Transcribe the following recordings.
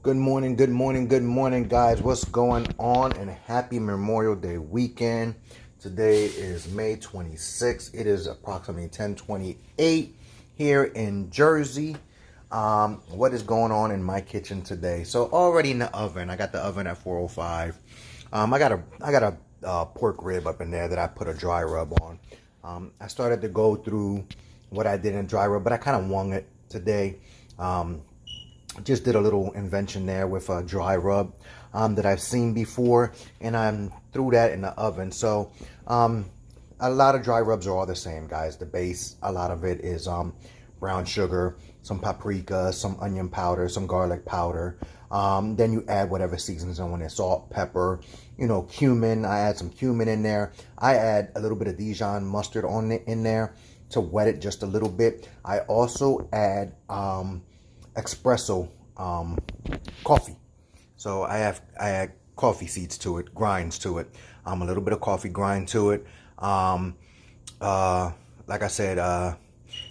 Good morning, good morning, guys. What's going on? And happy Memorial Day weekend. Today is May 26th. It is approximately 10:28 here in Jersey. What is going on in my kitchen today? So already in the oven, I got the oven at 405. I got a pork rib up in there that I put a dry rub on. I started to go through what I did in dry rub, but I kind of wung it today. Just did a little invention there with a dry rub that I've seen before, and I threw that in the oven. So a lot of dry rubs are all the same, guys. The base, a lot of it is brown sugar, some paprika, some onion powder, some garlic powder. Then you add whatever seasonings on it, salt, pepper, cumin. I add some cumin in there. I add a little bit of Dijon mustard in there to wet it just a little bit. I also add espresso coffee. So I add coffee seeds to it, grinds to it, a little bit of coffee grind to it. Like I said,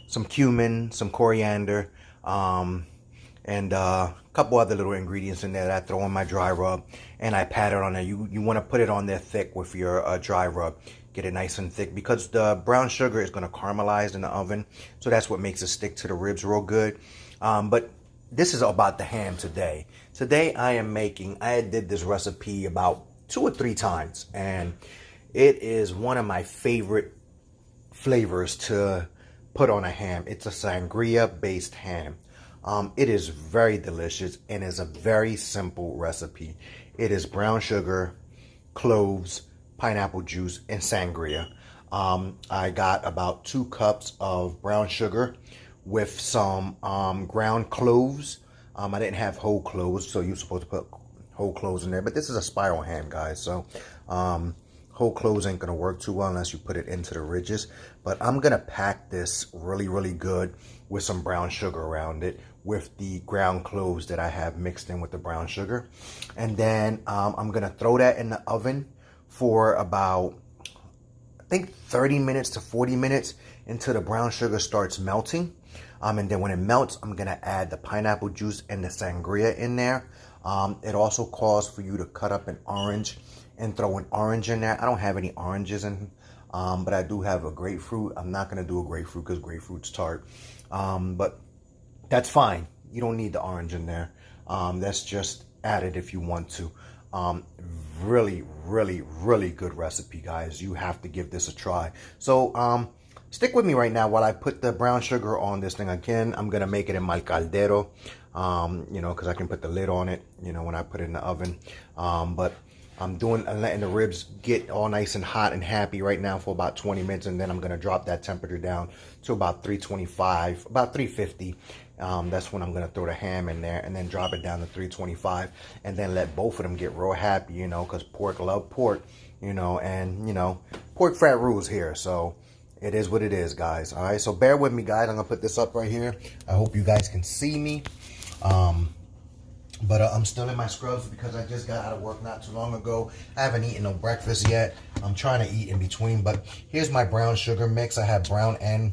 some cumin, some coriander, and a couple other little ingredients in there that I throw in my dry rub, and I pat it on there. You want to put it on there thick with your dry rub. Get it nice and thick because the brown sugar is going to caramelize in the oven, so that's what makes it stick to the ribs real good. But this is about the ham today. Today I did this recipe about 2 or 3 times, and it is one of my favorite flavors to put on a ham. It's a sangria based ham. It is very delicious and is a very simple recipe. It is brown sugar, cloves, pineapple juice, and sangria. I got about 2 cups of brown sugar with some ground cloves. I didn't have whole cloves, so you're supposed to put whole cloves in there. But this is a spiral ham, guys, so whole cloves ain't going to work too well unless you put it into the ridges. But I'm going to pack this really, really good with some brown sugar around it with the ground cloves that I have mixed in with the brown sugar. And then I'm going to throw that in the oven for about, I think, 30 minutes to 40 minutes until the brown sugar starts melting. And then when it melts, I'm going to add the pineapple juice and the sangria in there. It also calls for you to cut up an orange and throw an orange in there. I don't have any oranges in, but I do have a grapefruit. I'm not going to do a grapefruit because grapefruit's tart. But that's fine. You don't need the orange in there. That's just added if you want to. Really, really, really good recipe, guys. You have to give this a try. So, stick with me right now while I put the brown sugar on this thing. Again, I'm going to make it in my caldero, because I can put the lid on it, when I put it in the oven. But I'm letting the ribs get all nice and hot and happy right now for about 20 minutes. And then I'm going to drop that temperature down to about 325, about 350. That's when I'm going to throw the ham in there and then drop it down to 325. And then let both of them get real happy, because pork love pork, and, pork fat rules here. So it is what it is, guys. All right, so bear with me, guys. I'm going to put this up right here. I hope you guys can see me. But I'm still in my scrubs because I just got out of work not too long ago. I haven't eaten no breakfast yet. I'm trying to eat in between. But here's my brown sugar mix. I have brown and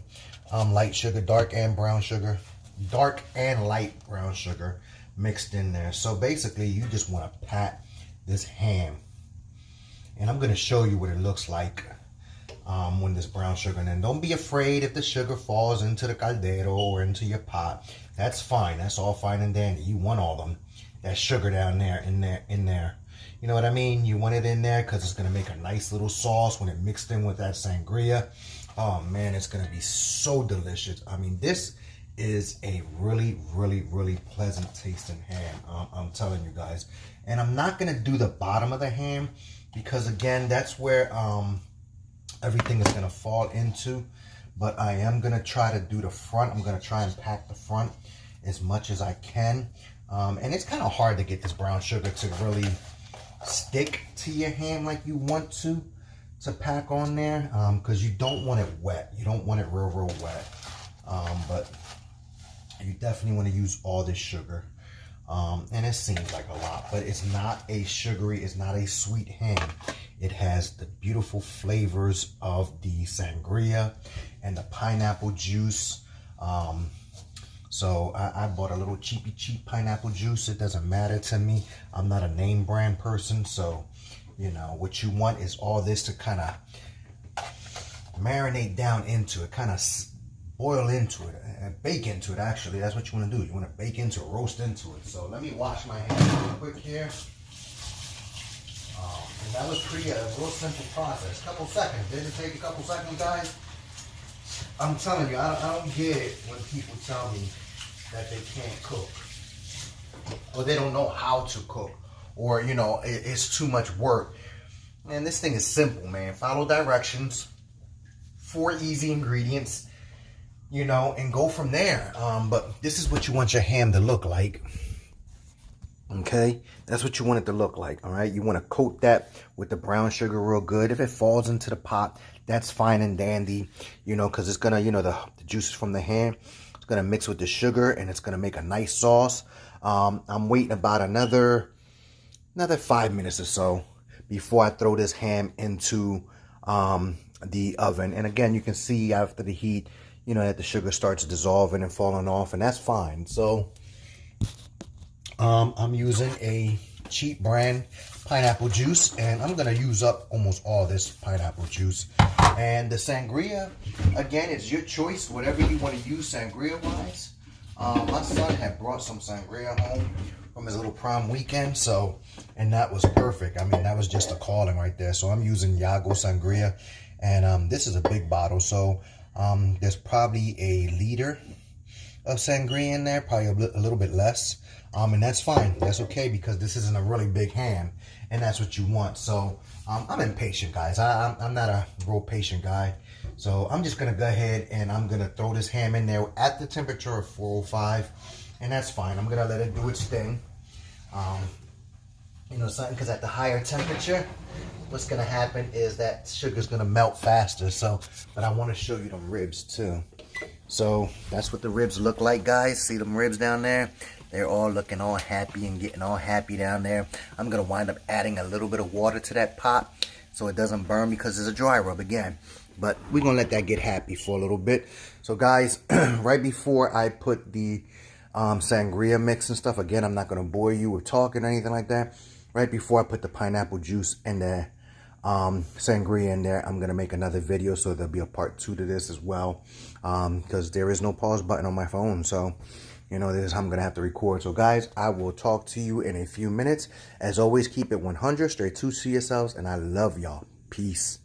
light sugar, dark and light brown sugar mixed in there. So basically, you just want to pat this ham. And I'm going to show you what it looks like when this brown sugar. And then don't be afraid if the sugar falls into the caldero or into your pot. That's fine. That's all fine and dandy. You want all them. That sugar down there, in there. You know what I mean? You want it in there because it's going to make a nice little sauce when it mixed in with that sangria. Oh, man, it's going to be so delicious. I mean, this is a really, really, really pleasant tasting ham. I'm telling you guys. And I'm not going to do the bottom of the ham because, again, that's where everything is going to fall into. But I am going to try to do the front. I'm going to try and pack the front as much as I can. And it's kind of hard to get this brown sugar to really stick to your ham like you want to pack on there. Because you don't want it wet. You don't want it real, real wet. But you definitely want to use all this sugar. And it seems like a lot. But it's not a sugary, it's not a sweet ham. It has the beautiful flavors of the sangria and the pineapple juice. So I bought a little cheap pineapple juice. It doesn't matter to me. I'm not a name brand person. So, you know, what you want is all this to kind of marinate down into it, kind of boil into it, and bake into it, actually. That's what you want to do. You want to bake into it, roast into it. So let me wash my hands real quick here. And that was pretty a real simple process. Couple seconds. Didn't it take a couple seconds, guys? I'm telling you, I don't get it when people tell me that they can't cook, or they don't know how to cook, or, you know, it's too much work. Man, this thing is simple, man. Follow directions, 4 easy ingredients, you know, and go from there. But this is what you want your ham to look like. Okay, that's what you want it to look like. All right, you want to coat that with the brown sugar real good. If it falls into the pot, that's fine and dandy, you know, because it's gonna, you know, the juices from the ham, it's gonna mix with the sugar and it's gonna make a nice sauce. I'm waiting about another 5 minutes or so before I throw this ham into the oven. And again, you can see after the heat, you know, that the sugar starts dissolving and falling off, and that's fine. So I'm using a cheap brand pineapple juice, and I'm gonna use up almost all this pineapple juice. And the sangria, again, it's your choice, whatever you want to use sangria wise. My son had brought some sangria home from his little prom weekend, so, and that was perfect. I mean, that was just a calling right there. So I'm using Yago sangria, and this is a big bottle, so there's probably a liter of sangria in there, probably a little bit less. And that's fine. That's okay, because this isn't a really big ham, and that's what you want. So I'm impatient, guys. I'm not a real patient guy. So I'm just going to go ahead and I'm going to throw this ham in there at the temperature of 405, and that's fine. I'm going to let it do its thing. You know something, because at the higher temperature, what's going to happen is that sugar's going to melt faster. So, but I want to show you them ribs too. So that's what the ribs look like, guys. See them ribs down there? They're all looking all happy and getting all happy down there. I'm going to wind up adding a little bit of water to that pot so it doesn't burn, because it's a dry rub again. But we're going to let that get happy for a little bit. So guys, right before I put the sangria mix and stuff, again, I'm not going to bore you with talking or anything like that. Right before I put the pineapple juice and the sangria in there, I'm going to make another video, so there'll be a part 2 to this as well, because there is no pause button on my phone. So, you know, this is how I'm going to have to record. So guys, I will talk to you in a few minutes. As always, keep it 100, straight to yourselves, and I love y'all. Peace.